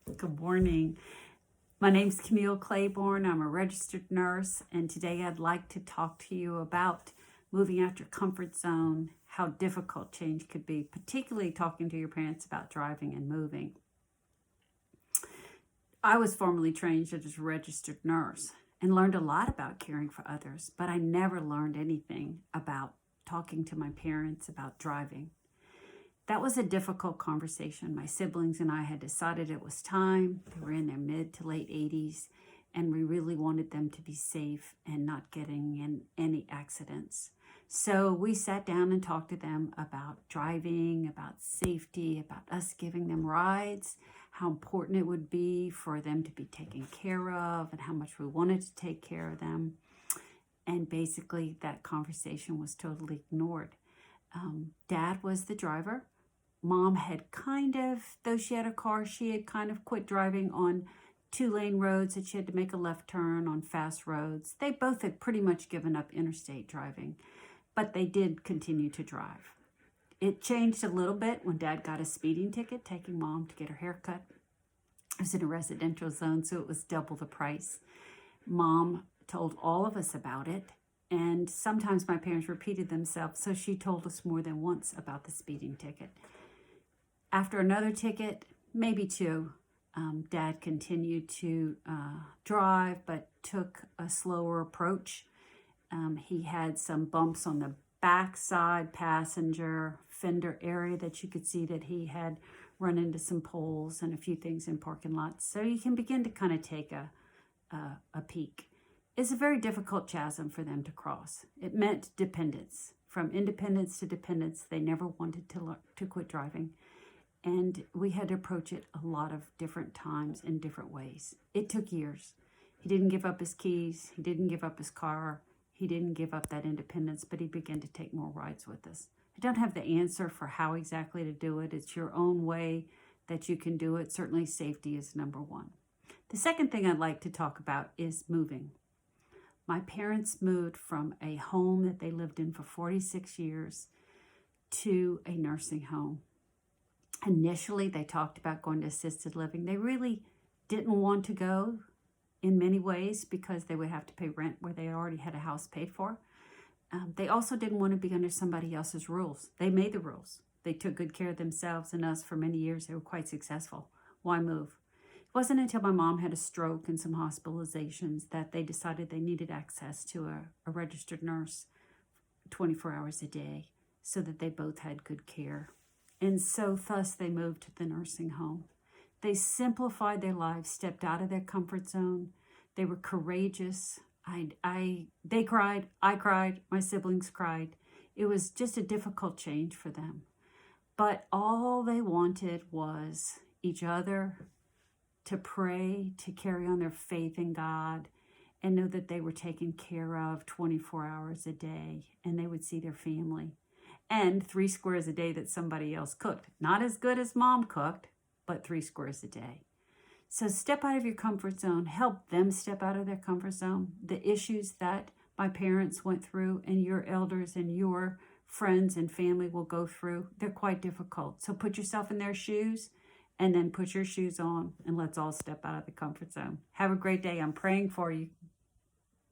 Good morning. My name's Camille Claiborne. I'm a registered nurse, and today I'd like to talk to you about moving out your comfort zone, how difficult change could be, particularly talking to your parents about driving and moving. I was formerly trained as a registered nurse and learned a lot about caring for others, but I never learned anything about talking to my parents about driving. That was a difficult conversation. My siblings and I had decided it was time. They were in their mid to late 80s, and we really wanted them to be safe and not getting in any accidents. So we sat down and talked to them about driving, about safety, about us giving them rides, how important it would be for them to be taken care of, and how much we wanted to take care of them. And basically, that conversation was totally ignored. Dad was the driver. Mom had though she had a car, she had kind of quit driving on 2-lane roads that she had to make a left turn on fast roads. They both had pretty much given up interstate driving, but they did continue to drive. It changed a little bit when Dad got a speeding ticket, taking Mom to get her hair cut. It was in a residential zone, so it was double the price. Mom told all of us about it, and sometimes my parents repeated themselves, so she told us more than once about the speeding ticket. After another ticket, maybe two, Dad continued to drive, but took a slower approach. He had some bumps on the backside passenger fender area that you could see that he had run into some poles and a few things in parking lots. So you can begin to kind of take a peek. It's a very difficult chasm for them to cross. It meant dependence. From independence to dependence, they never wanted to quit driving. And we had to approach it a lot of different times in different ways. It took years. He didn't give up his keys. He didn't give up his car. He didn't give up that independence, but he began to take more rides with us. I don't have the answer for how exactly to do it. It's your own way that you can do it. Certainly safety is number one. The second thing I'd like to talk about is moving. My parents moved from a home that they lived in for 46 years to a nursing home. Initially, they talked about going to assisted living. They really didn't want to go in many ways because they would have to pay rent where they already had a house paid for. They also didn't want to be under somebody else's rules. They made the rules. They took good care of themselves and us for many years. They were quite successful. Why move? It wasn't until my mom had a stroke and some hospitalizations that they decided they needed access to a registered nurse 24 hours a day so that they both had good care. And so thus they moved to the nursing home. They simplified their lives, stepped out of their comfort zone. They were courageous. They cried, I cried, my siblings cried. It was just a difficult change for them. But all they wanted was each other, to pray, to carry on their faith in God, and know that they were taken care of 24 hours a day, and they would see their family. And 3 squares a day that somebody else cooked. Not as good as Mom cooked, but 3 squares a day. So step out of your comfort zone. Help them step out of their comfort zone. The issues that my parents went through and your elders and your friends and family will go through, they're quite difficult. So put yourself in their shoes and then put your shoes on, and let's all step out of the comfort zone. Have a great day. I'm praying for you.